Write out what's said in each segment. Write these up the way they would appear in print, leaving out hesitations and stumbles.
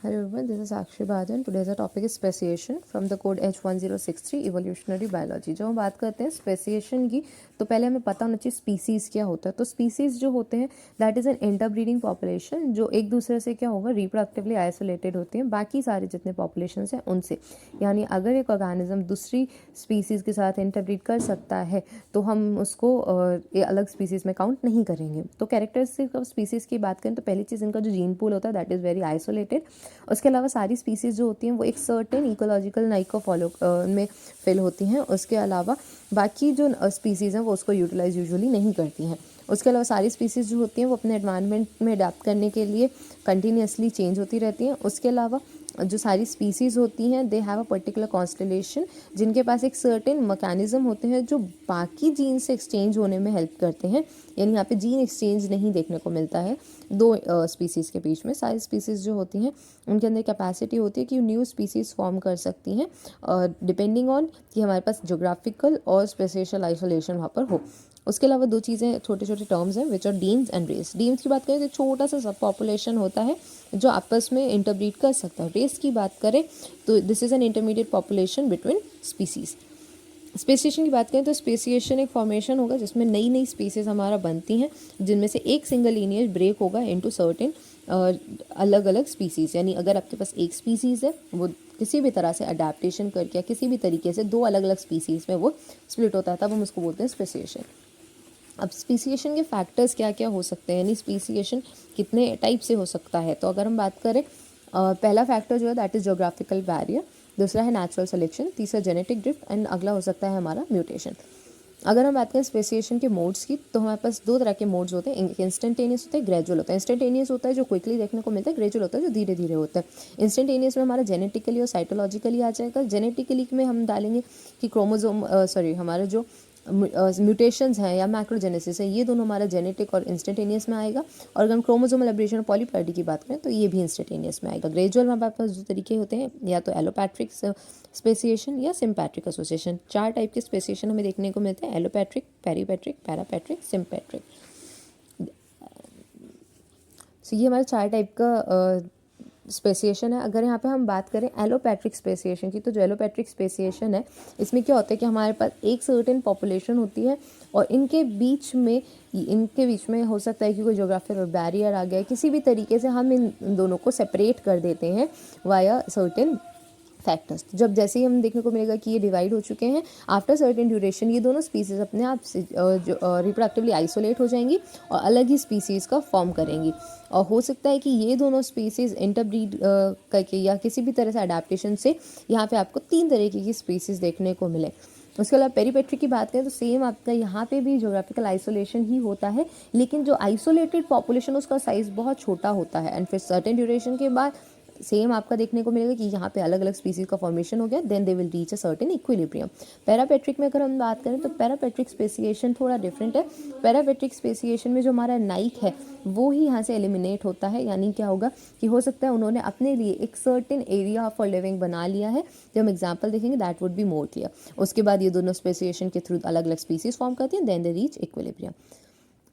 Hello everyone, this is Sakshi Bhajan. Today's our topic is speciation from the code H1063 evolutionary biology. जब हम बात करते हैं speciation की तो पहले हमें पता होना चाहिए स्पीसीज़ क्या होता है. तो स्पीसीज़ जो होते हैं that is an interbreeding population जो एक दूसरे से क्या होगा रिप्रोडक्टिवली आइसोलेटेड होती हैं बाकी सारे जितने पॉपुलेशन हैं उनसे. यानी अगर एक ऑर्गेनिज्म दूसरी स्पीसीज़ के साथ इंटरब्रीड कर सकता है तो हम उसको अलग स्पीसीज़ में काउंट नहीं करेंगे. तो कैरेक्टरिस्टिक ऑफ स्पीसीज़ की बात करें तो पहली चीज़ इनका जो जीन पूल होता है दैट इज़ वेरी आइसोलेटेड. उसके अलावा सारी स्पीसीज़ जो होती हैं वो एक सर्टेन इकोलॉजिकल नाइक को फॉलो में फिल होती हैं. उसके अलावा बाकी जो स्पीसीज़ हैं वो उसको यूटिलाइज यूजुअली नहीं करती हैं. उसके अलावा सारी स्पीसीज़ जो होती हैं वो अपने एनवायरनमेंट में अडेप्ट करने के लिए कंटिन्यूसली चेंज होती रहती हैं. उसके अलावा जो सारी स्पीसीज़ होती हैं they have a particular constellation जिनके पास एक सर्टेन मैकेनिज्म होते हैं जो बाकी जीन से एक्सचेंज होने में हेल्प करते हैं. यानी यहाँ पे जीन एक्सचेंज नहीं देखने को मिलता है दो स्पीसीज़ के बीच में. सारी स्पीसीज़ जो होती हैं उनके अंदर कैपेसिटी होती है कि न्यू स्पीसीज़ फॉर्म कर सकती हैं डिपेंडिंग ऑन कि हमारे पास जोग्राफिकल और स्पेसियल आइसोलेशन वहाँ पर हो. उसके अलावा दो चीज़ें छोटे छोटे टर्म्स हैं which are deems and race. Deems की बात करें तो छोटा सा सब पॉपुलेशन होता है जो आपस में इंटरब्रीड कर सकता है. रेस की बात करें तो this is an intermediate population between species. Speciation की बात करें तो स्पेसिएशन एक फॉर्मेशन होगा जिसमें नई नई स्पीसीज़ हमारा बनती हैं जिनमें से एक सिंगल लीनिएज ब्रेक होगा इनटू सर्टेन अलग अलग स्पीसीज़. यानी अगर आपके पास एक स्पीसीज़ है वो किसी भी तरह से अडेप्टेशन करके या किसी भी तरीके से दो अलग अलग स्पीसीज़ में वो स्प्लिट होता है तब हम उसको बोलते हैं स्पेसिएशन. अब स्पीसिएशन के फैक्टर्स क्या क्या हो सकते हैं यानी स्पीसिएशन कितने टाइप से हो सकता है. तो अगर हम बात करें पहला फैक्टर जो है दैट इज़ जोग्राफिकल बैरियर. दूसरा है नेचुरल सिलेक्शन. तीसरा जेनेटिक ड्रिफ्ट एंड अगला हो सकता है हमारा म्यूटेशन. अगर हम बात करें स्पेसिएशन के मोड्स की तो हमारे पास दो तरह के मोड्स होते हैं. इंस्टेंटेनियस होता है, ग्रेजुअल होता है. इंस्टेंटेनियस होता है जो क्विकली देखने को मिलता है. ग्रेजुअल होता है जो धीरे धीरे होता है. इंस्टेंटेनियस में हमारा जेनेटिकली और साइटोलॉजिकली आ जाएगा. जेनेटिकली में हम डालेंगे कि क्रोमोजोम हमारा जो म्यूटेशंस हैं या मैक्रोजेनेसिस है ये दोनों हमारा जेनेटिक और इंस्टेंटेनियस में आएगा. और अगर हम क्रोमोजोमल एब्रेशन और पॉलीप्लॉइडी की बात करें तो ये भी इंस्टेंटेनियस में आएगा. ग्रेजुअल में हमारे पास दो तरीके होते हैं या तो एलोपैट्रिक स्पेसिएशन या सिम्पैट्रिक एसोसिएशन. चार टाइप के स्पेसिएशन हमें देखने को मिलते हैं: एलोपैट्रिक, पेरीपैट्रिक, पैरापैट्रिक, सिम्पैट्रिक. सो ये हमारे चार टाइप का स्पेसिएशन है. अगर यहाँ पे हम बात करें एलोपैट्रिक स्पेसिएशन की तो जो एलोपैट्रिक स्पेसिएशन है इसमें क्या होता है कि हमारे पास एक सर्टेन पॉपुलेशन होती है और इनके बीच में हो सकता है कि कोई जोग्राफिकल बैरियर आ गया. किसी भी तरीके से हम इन दोनों को सेपरेट कर देते हैं वाया सर्टेन फैक्टर्स. जब जैसे ही हम देखने को मिलेगा कि ये डिवाइड हो चुके हैं आफ्टर सर्टेन ड्यूरेशन ये दोनों स्पीसीज़ अपने आप से रिप्रोडक्टिवली आइसोलेट हो जाएंगी और अलग ही स्पीसीज़ का फॉर्म करेंगी. और हो सकता है कि ये दोनों स्पीसीज़ इंटरब्रीड करके या किसी भी तरह से अडेप्टेशन से यहाँ पे आपको तीन तरीके की स्पीसीज़ देखने को मिले. उसके अलावा पेरीपेट्रिक की बात करें तो सेम आपका यहाँ पे भी जोग्राफिकल आइसोलेशन ही होता है लेकिन जो आइसोलेटेड पॉपुलेशन उसका साइज़ बहुत छोटा होता है. एंड फिर सर्टेन ड्यूरेशन के बाद सेम आपका देखने को मिलेगा कि यहाँ पे अलग अलग स्पीसीज़ का फॉर्मेशन हो गया. Then they will reach a certain equilibrium. Parapatric में अगर हम बात करें तो पैरापेट्रिक स्पेसिएशन थोड़ा डिफरेंट है. पैरापेट्रिक स्पेसिएशन में जो हमारा नाइक है वो ही यहाँ से एलिमिनेट होता है. यानी क्या होगा कि हो सकता है उन्होंने अपने लिए एक सर्टेन एरिया फॉर लिविंग बना लिया है. जब हम एग्जाम्पल देखेंगे that would be more clear. उसके बाद ये दोनों स्पेसिएशन के थ्रू अलग अलग स्पीसीज़ फॉर्म करती हैं. Then they reach equilibrium.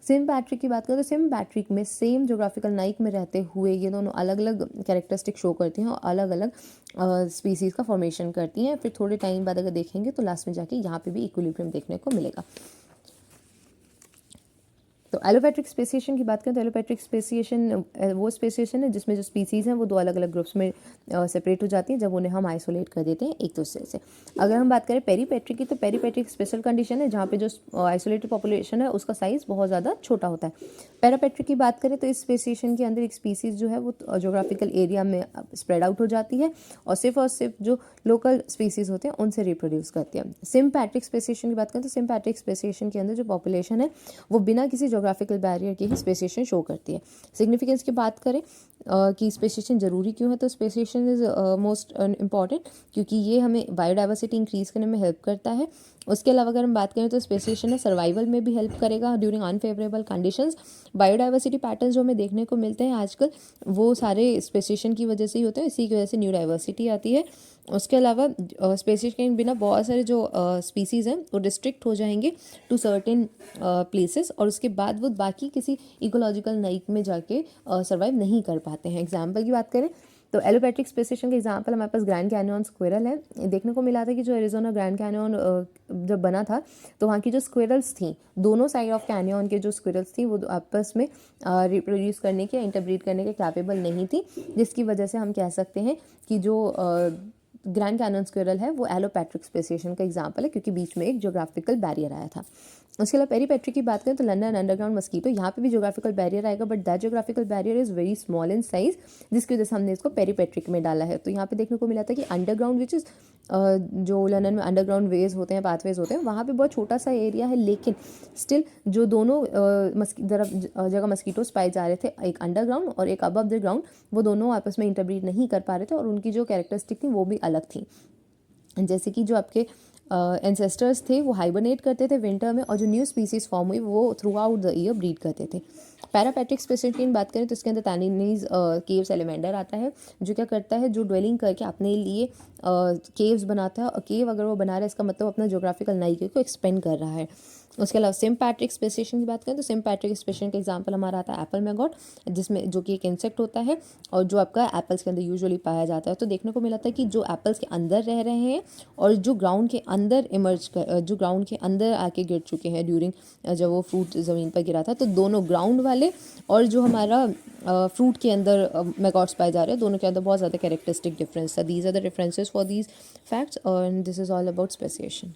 Sympatric की बात करें तो सिम्पैट्रिक में सेम जोग्राफिकल नाइक में रहते हुए ये दोनों अलग अलग कैरेक्टरिस्टिक शो करती हैं और अलग अलग स्पीसीज़ का फॉर्मेशन करती हैं. फिर थोड़े टाइम बाद अगर देखेंगे तो लास्ट में जाके यहाँ पे भी इक्विलिब्रियम देखने को मिलेगा. तो एलोपैट्रिक स्पेसिएशन की बात करें तो एलोपैट्रिक स्पेसिएशन वो स्पेसिएशन है जिसमें जो स्पीसीज़ हैं वो दो अलग अलग ग्रुप्स में सेपरेट हो जाती हैं जब उन्हें हम आइसोलेट कर देते हैं एक दूसरे से. अगर हम बात करें पेरीपेट्रिक की तो पेरीपेट्रिक स्पेशल कंडीशन है जहाँ पे जो आइसोलेटेड पॉपुलेशन है उसका साइज़ बहुत ज़्यादा छोटा होता है. पैरापेट्रिक की बात करें तो इस स्पेसिएशन के अंदर एक स्पीसीज़ जो है वो जोग्राफिकल एरिया में स्प्रेड आउट हो जाती है और सिर्फ जो लोकल स्पीसीज़ होते हैं उनसे रिप्रोड्यूस करती है. सिम्पैट्रिक स्पेसिएशन की बात करें तो सिम्पैट्रिक स्पेसिएशन के अंदर जो पॉपुलेशन है वो बिना किसी जोग्राफिकल बैरियर की ही स्पेसिएशन शो करती है. सिग्निफिकेंस की बात करें कि स्पेसिएशन ज़रूरी क्यों है तो स्पेसिएशन इज़ मोस्ट इम्पॉर्टेंट क्योंकि ये हमें बायोडाइवर्सिटी इंक्रीज़ करने में हेल्प करता है. उसके अलावा अगर हम बात करें तो स्पेसिएशन है सर्वाइवल में भी हेल्प करेगा during unfavourable conditions. Biodiversity pattern जो हमें देखने को मिलते हैं आजकल वो सारे स्पेसिएशन की वजह से ही होते हैं. इसी की वजह से न्यू डाइवर्सिटी आती है. उसके अलावा स्पेसिएशन के बिना बहुत सारे जो स्पीसीज़ हैं वो डिस्ट्रिक्ट हो जाएंगे टू सर्टेन प्लेसेस और उसके बाद वो बाकी किसी इकोलॉजिकल नाइक में जाके सर्वाइव नहीं कर पाते हैं. एग्जाम्पल की बात करें तो एलोपैट्रिक स्पेसिएशन का एग्जांपल हमारे पास ग्रैंड कैन्यन स्क्विरल है। देखने को मिला था कि जो एरिज़ोना ग्रैंड कैन्यन जब बना था तो वहाँ की जो स्क्विरल्स थी, दोनों साइड ऑफ कैन्यन के जो स्क्विरल्स थी वो आपस में रिप्रोड्यूस करने के, इंटरब्रीड करने के कैपेबल नहीं थी, जिसकी वजह से हम कह सकते हैं कि जो ग्रैंड कैन्यन स्क्विरल है वो एलोपैट्रिक स्पेसिएशन का एग्जांपल है, क्योंकि बीच में एक ज्योग्राफिकल बैरियर आया था। उसके अलावा पेरीपेट्रिक की बात करें तो लंदन अंडरग्राउंड मस्कीटो, यहाँ पे भी ज्योग्राफिकल बैरियर आएगा, but that geographical barrier is very small in size, जिसकी वजह से हमने इसको पेरीपेट्रिक में डाला है। तो यहाँ पे देखने को मिला था कि अंडरग्राउंड विच इज़ जो लंदन में अंडरग्राउंड वेज होते हैं, पाथवेज होते हैं, वहाँ पे बहुत छोटा सा एरिया है, लेकिन स्टिल जो दोनों जगह मस्कीटोज पाए जा रहे थे, एक अंडरग्राउंड और एक अबव द ग्राउंड, वो दोनों आपस में इंटरब्रीड नहीं कर पा रहे थे और उनकी जो कैरेक्टरिस्टिक थी वो भी अलग थी। जैसे कि जो आपके एंसेस्टर्स थे वो हाइबरनेट करते थे विंटर में, और जो न्यू स्पीसीज फॉर्म हुई वो through out the year breed करते थे। पैरापैट्रिक स्पेसिस की बात करें तो इसके अंदर टैनिनीज केव सैलेमेंडर आता है, जो क्या करता है, जो ड्वेलिंग करके अपने लिए केव्स बनाता है, और केव अगर वो बना रहा है इसका मतलब अपना जोग्राफिकल नाइके को एक्सपेंड कर रहा है। उसके अलावा सिम्पैट्रिक स्पेसिएशन की बात करें तो सिम्पैट्रिक स्पेसिएशन का एग्जांपल हमारा आता है एप्पल मैगॉट, जिसमें जो कि एक इंसेक्ट होता है और जो आपका एप्पल्स के अंदर यूजुअली पाया जाता है। तो देखने को मिला था कि जो एप्पल्स के अंदर रह रहे हैं और जो ग्राउंड के अंदर जो ग्राउंड के अंदर आके गिर चुके हैं ड्यूरिंग जब वो फ्रूट ज़मीन पर गिरा था, तो दोनों ग्राउंड वाले और जो हमारा फ्रूट के अंदर मैगॉट्स पाए जा रहे हैं, दोनों के अंदर बहुत ज़्यादा कैरेक्टरिस्टिक डिफरेंस था। These are the differences for these facts, और this is all about speciation.